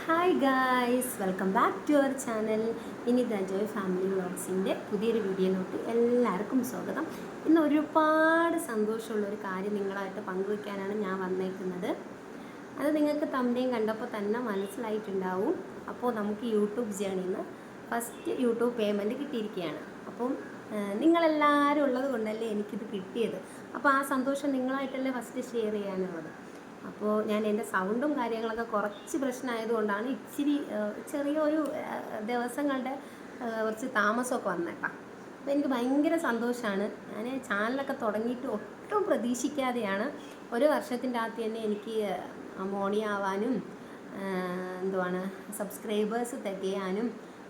Hi guys, welcome back to our channel. ഇനി the Joy family വ്ളോഗ്സിൻ്റെ പുതിയൊരു വീഡിയോയിലോട്ട് എല്ലാവർക്കും സ്വാഗതം. ഇന്ന് ഒരുപാട് സന്തോഷമുള്ളൊരു കാര്യം നിങ്ങളായിട്ട് പങ്കുവയ്ക്കാനാണ് ഞാൻ വന്നേക്കുന്നത്. അത് നിങ്ങൾക്ക് തമ്പനെയും കണ്ടപ്പോൾ തന്നെ മനസ്സിലായിട്ടുണ്ടാവും. അപ്പോൾ നമുക്ക് യൂട്യൂബ് ജേണിയിൽ നിന്ന് ഫസ്റ്റ് യൂട്യൂബ് പേയ്മെൻറ്റ് കിട്ടിയിരിക്കുകയാണ്. അപ്പം നിങ്ങളെല്ലാവരും ഉള്ളത് കൊണ്ടല്ലേ എനിക്കിത് കിട്ടിയത്. അപ്പോൾ ആ സന്തോഷം നിങ്ങളായിട്ടല്ലേ ഫസ്റ്റ് ഷെയർ ചെയ്യാനുള്ളത്. അപ്പോൾ ഞാൻ എൻ്റെ സൗണ്ടും കാര്യങ്ങളൊക്കെ കുറച്ച് പ്രശ്നമായതുകൊണ്ടാണ് ഇച്ചിരി ചെറിയൊരു ദിവസങ്ങളുടെ കുറച്ച് താമസമൊക്കെ വന്നേക്കാം. അപ്പോൾ എനിക്ക് ഭയങ്കര സന്തോഷമാണ്. ഞാൻ ചാനലൊക്കെ തുടങ്ങിയിട്ട് ഒട്ടും പ്രതീക്ഷിക്കാതെയാണ് ഒരു വർഷത്തിൻ്റെ അകത്ത് തന്നെ എനിക്ക് മോണിയാവാനും എന്തുവാണ് സബ്സ്ക്രൈബേഴ്സ് തികയാനും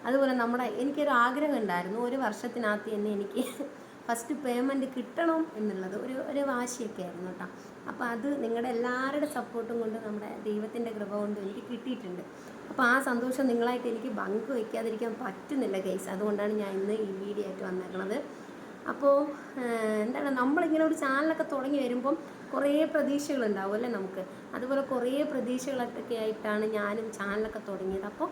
അതുപോലെ എനിക്കൊരു ആഗ്രഹം ഉണ്ടായിരുന്നു ഒരു വർഷത്തിനകത്ത് തന്നെ എനിക്ക് ഫസ്റ്റ് പേയ്മെൻറ്റ് കിട്ടണം എന്നുള്ളത് ഒരു വാശിയൊക്കെ ആയിരുന്നു കേട്ടോ. അപ്പോൾ അത് നിങ്ങളുടെ എല്ലാവരുടെ സപ്പോർട്ടും കൊണ്ട് നമ്മുടെ ദൈവത്തിൻ്റെ കൃപ കൊണ്ട് എനിക്ക് കിട്ടിയിട്ടുണ്ട്. അപ്പോൾ ആ സന്തോഷം നിങ്ങളായിട്ട് എനിക്ക് വയ്ക്കാതിരിക്കാൻ പറ്റുന്നില്ല ഗൈസ്. അതുകൊണ്ടാണ് ഞാൻ ഇന്ന് ഈ വീഡിയോ ആയിട്ട് വന്നേക്കുന്നത്. അപ്പോൾ എന്താണ്, നമ്മളിങ്ങനെ ഒരു ചാനലൊക്കെ തുടങ്ങി വരുമ്പം കുറേ പ്രതീക്ഷകളുണ്ടാവും അല്ലേ നമുക്ക്. അതുപോലെ കുറേ പ്രതീക്ഷകളൊക്കെ ആയിട്ടാണ് ഞാനും ചാനലൊക്കെ തുടങ്ങിയത്. അപ്പോൾ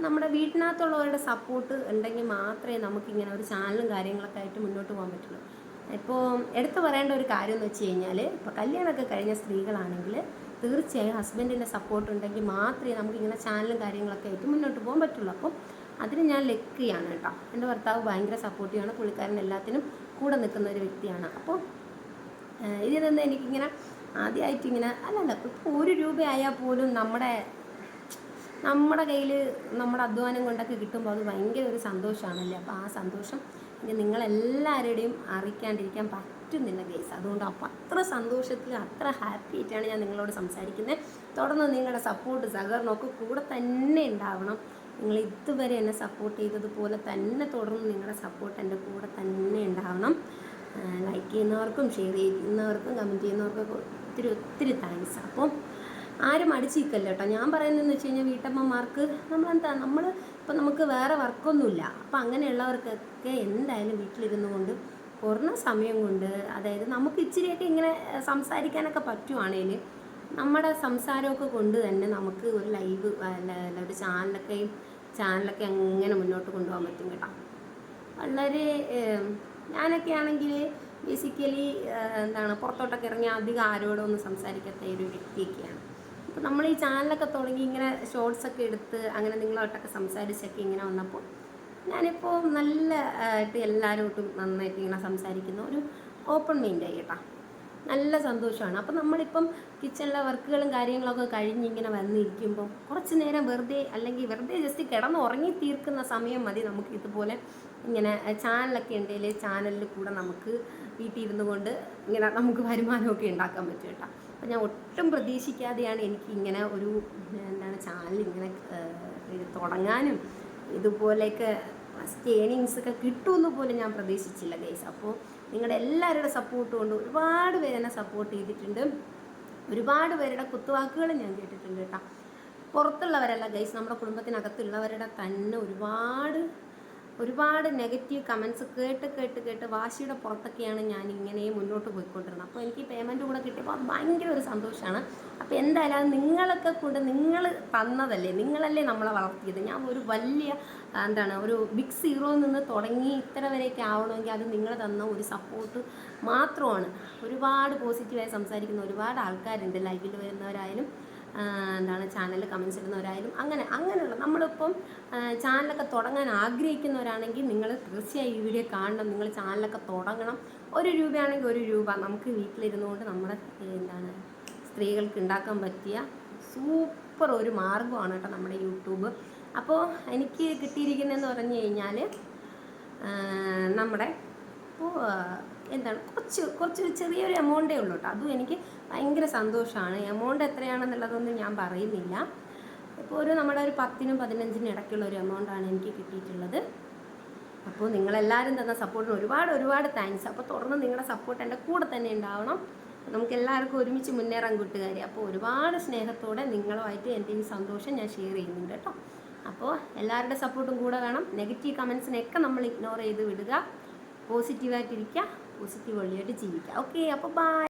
നമ്മുടെ വീട്ടിനകത്തുള്ളവരുടെ സപ്പോർട്ട് ഉണ്ടെങ്കിൽ മാത്രമേ നമുക്കിങ്ങനെ ഒരു ചാനലും കാര്യങ്ങളൊക്കെ ആയിട്ട് മുന്നോട്ട് പോകാൻ പറ്റുള്ളൂ. ഇപ്പോൾ എടുത്തു പറയേണ്ട ഒരു കാര്യം എന്ന് വെച്ച് കഴിഞ്ഞാൽ, ഇപ്പോൾ കല്യാണമൊക്കെ കഴിഞ്ഞ സ്ത്രീകളാണെങ്കിൽ തീർച്ചയായും ഹസ്ബൻഡിൻ്റെ സപ്പോർട്ട് ഉണ്ടെങ്കിൽ മാത്രമേ നമുക്കിങ്ങനെ ചാനലും കാര്യങ്ങളൊക്കെ ആയിട്ട് മുന്നോട്ട് പോകാൻ പറ്റുള്ളൂ. അപ്പം അതിന് ഞാൻ ലക്കിയാണ് കേട്ടോ. എൻ്റെ ഭർത്താവ് ഭയങ്കര സപ്പോർട്ടീവാണ്. പുള്ളിക്കാരൻ എല്ലാത്തിനും കൂടെ നിൽക്കുന്ന ഒരു വ്യക്തിയാണ്. അപ്പോൾ ഇതിൽ നിന്ന് എനിക്കിങ്ങനെ ആദ്യമായിട്ട് ഇങ്ങനെ അല്ലല്ല ഇപ്പോൾ 1 രൂപ ആയാൽ പോലും നമ്മുടെ കയ്യിൽ നമ്മുടെ അധ്വാനം കൊണ്ടൊക്കെ കിട്ടുമ്പോൾ അത് ഭയങ്കര ഒരു സന്തോഷമാണല്ലേ. അപ്പോൾ ആ സന്തോഷം ഇനി നിങ്ങളെല്ലാവരുടെയും അറിയിക്കാണ്ടിരിക്കാൻ പറ്റുന്നില്ല ഗൈസ്. അതുകൊണ്ട് അപ്പോൾ അത്ര സന്തോഷത്തിൽ അത്ര ഹാപ്പി ആയിട്ടാണ് ഞാൻ നിങ്ങളോട് സംസാരിക്കുന്നത്. തുടർന്ന് നിങ്ങളുടെ സപ്പോർട്ട് സഹകരണമൊക്കെ കൂടെ തന്നെ ഉണ്ടാവണം. നിങ്ങൾ ഇതുവരെ എന്നെ സപ്പോർട്ട് ചെയ്തതുപോലെ തന്നെ തുടർന്ന് നിങ്ങളുടെ സപ്പോർട്ട് എൻ്റെ കൂടെ തന്നെ ഉണ്ടാവണം. ലൈക്ക് ചെയ്യുന്നവർക്കും ഷെയർ ചെയ്യുന്നവർക്കും കമൻറ്റ് ചെയ്യുന്നവർക്കൊക്കെ ഒത്തിരി താങ്ക്സ്. അപ്പോൾ ആരും അടിച്ചിരിക്കല്ല കേട്ടോ. ഞാൻ പറയുന്നതെന്ന് വെച്ച് കഴിഞ്ഞാൽ വീട്ടമ്മമാർക്ക് ഇപ്പോൾ നമുക്ക് വേറെ വർക്കൊന്നുമില്ല. അപ്പോൾ അങ്ങനെയുള്ളവർക്കൊക്കെ എന്തായാലും വീട്ടിലിരുന്നു കൊണ്ട് കുറഞ്ഞ സമയം കൊണ്ട്, അതായത് നമുക്ക് ഇച്ചിരിയൊക്കെ ഇങ്ങനെ സംസാരിക്കാനൊക്കെ പറ്റുവാണെങ്കിൽ നമ്മുടെ സംസാരമൊക്കെ കൊണ്ട് തന്നെ നമുക്ക് ഒരു ലൈവ് ഒരു ചാനലൊക്കെ അങ്ങനെ മുന്നോട്ട് കൊണ്ടുപോകാൻ പറ്റും കേട്ടോ. വളരെ ഞാനൊക്കെ ആണെങ്കിൽ ബേസിക്കലി പുറത്തോട്ടൊക്കെ ഇറങ്ങി അധികം ആരോടും ഒന്നും സംസാരിക്കാത്ത ഒരു വ്യക്തിയൊക്കെയാണ്. അപ്പോൾ നമ്മൾ ഈ ചാനലൊക്കെ തുടങ്ങി ഇങ്ങനെ ഷോർട്സൊക്കെ എടുത്ത് അങ്ങനെ നിങ്ങളോട്ടൊക്കെ സംസാരിച്ചൊക്കെ ഇങ്ങനെ വന്നപ്പോൾ ഞാനിപ്പോൾ നല്ല ആയിട്ട് എല്ലാവരോട്ടും നന്നായിട്ട് ഇങ്ങനെ സംസാരിക്കുന്ന ഒരു ഓപ്പൺ മൈൻഡായി കേട്ടോ. നല്ല സന്തോഷമാണ്. അപ്പോൾ നമ്മളിപ്പം കിച്ചണിലെ വർക്കുകളും കാര്യങ്ങളൊക്കെ കഴിഞ്ഞിങ്ങനെ വന്നിരിക്കുമ്പോൾ കുറച്ച് നേരം വെറുതെ ജസ്റ്റ് കിടന്ന് ഉറങ്ങി തീർക്കുന്ന സമയം മതി നമുക്ക് ഇതുപോലെ ഇങ്ങനെ ചാനലൊക്കെ ഉണ്ടെങ്കിൽ ചാനലിൽ കൂടെ നമുക്ക് വീട്ടിൽ ഇരുന്നു കൊണ്ട് ഇങ്ങനെ നമുക്ക് വരുമാനമൊക്കെ ഉണ്ടാക്കാൻ പറ്റും കേട്ടോ. അപ്പോൾ ഞാൻ ഒട്ടും പ്രതീക്ഷിക്കാതെയാണ് എനിക്ക് ഇങ്ങനെ ഒരു ചാനൽ ഇങ്ങനെ തുടങ്ങാനും ഇതുപോലെയൊക്കെ ഫസ്റ്റ് ഏണിങ്സൊക്കെ കിട്ടുമെന്ന് പോലും ഞാൻ പ്രതീക്ഷിച്ചില്ല ഗൈസ്. അപ്പോൾ നിങ്ങളുടെ എല്ലാവരുടെ സപ്പോർട്ട് കൊണ്ട് ഒരുപാട് പേര് എന്നെ സപ്പോർട്ട് ചെയ്തിട്ടുണ്ട്. ഒരുപാട് പേരുടെ കുത്തുവാക്കുകൾ ഞാൻ കേട്ടിട്ടുണ്ട് കേട്ടോ. പുറത്തുള്ളവരല്ല ഗൈസ്, നമ്മുടെ കുടുംബത്തിനകത്തുള്ളവരുടെ തന്നെ ഒരുപാട് നെഗറ്റീവ് കമൻസ് കേട്ട് വാശിയുടെ പുറത്തൊക്കെയാണ് ഞാൻ ഇങ്ങനെ മുന്നോട്ട് പോയിക്കൊണ്ടിരുന്നത്. അപ്പോൾ എനിക്ക് പേയ്മെൻറ്റ് കൂടെ കിട്ടിയപ്പോൾ അത് ഭയങ്കര ഒരു സന്തോഷമാണ്. അപ്പോൾ എന്തായാലും അത് നിങ്ങളൊക്കെ കൊണ്ട് നിങ്ങൾ തന്നതല്ലേ, നിങ്ങളല്ലേ നമ്മളെ വളർത്തിയത്. ഞാൻ ഒരു വലിയ ഒരു ബിഗ് സീറോയിൽ നിന്ന് തുടങ്ങി ഇത്ര വരെയൊക്കെ ആവണമെങ്കിൽ അത് നിങ്ങൾ തന്ന ഒരു സപ്പോർട്ട് മാത്രമാണ്. ഒരുപാട് പോസിറ്റീവായി സംസാരിക്കുന്ന ഒരുപാട് ആൾക്കാരുണ്ട്, ലൈവിൽ വരുന്നവരായാലും ചാനലിൽ കമൻസ് ഇടുന്നവരായാലും അങ്ങനെയുള്ള നമ്മളിപ്പം ചാനലൊക്കെ തുടങ്ങാൻ ആഗ്രഹിക്കുന്നവരാണെങ്കിൽ നിങ്ങൾ തീർച്ചയായും ഈ വീഡിയോ കാണണം. നിങ്ങൾ ചാനലൊക്കെ തുടങ്ങണം. 1 രൂപയാണെങ്കിൽ 1 രൂപ നമുക്ക് വീട്ടിലിരുന്നുകൊണ്ട് നമ്മുടെ സ്ത്രീകൾക്ക് ഉണ്ടാക്കാൻ പറ്റിയ സൂപ്പർ ഒരു മാർഗ്ഗമാണ് കേട്ടോ നമ്മുടെ യൂട്യൂബ്. അപ്പോൾ എനിക്ക് കിട്ടിയിരിക്കുന്നതെന്ന് പറഞ്ഞു കഴിഞ്ഞാൽ നമ്മുടെ കുറച്ച് ചെറിയൊരു എമൗണ്ടേ ഉള്ളൂ കേട്ടോ. അതും എനിക്ക് ഭയങ്കര സന്തോഷമാണ്. എമൗണ്ട് എത്രയാണെന്നുള്ളതൊന്നും ഞാൻ പറയുന്നില്ല. ഇപ്പോൾ നമ്മുടെ ഒരു 10-നും 15-നും ഇടയ്ക്കുള്ള ഒരു എമൗണ്ടാണ് എനിക്ക് കിട്ടിയിട്ടുള്ളത്. അപ്പോൾ നിങ്ങളെല്ലാവരും തന്ന സപ്പോർട്ടിന് ഒരുപാട് താങ്ക്സ്. അപ്പോൾ തുടർന്ന് നിങ്ങളുടെ സപ്പോർട്ട് എൻ്റെ കൂടെ തന്നെ ഉണ്ടാവണം. നമുക്ക് എല്ലാവർക്കും ഒരുമിച്ച് മുന്നേറാൻ കൂട്ടുകാരി. അപ്പോൾ ഒരുപാട് സ്നേഹത്തോടെ നിങ്ങളുമായിട്ട് എൻ്റെ ഈ സന്തോഷം ഞാൻ ഷെയർ ചെയ്യുന്നുണ്ട് കേട്ടോ. അപ്പോൾ എല്ലാവരുടെ സപ്പോർട്ടും കൂടെ വേണം. നെഗറ്റീവ് കമൻസിനെയൊക്കെ നമ്മൾ ഇഗ്നോർ ചെയ്ത് വിടുക. പോസിറ്റീവായിട്ടിരിക്കുക, പോസിറ്റീവ് വഴിയായിട്ട് ജീവിക്കുക. ഓക്കെ, അപ്പോൾ ബൈ.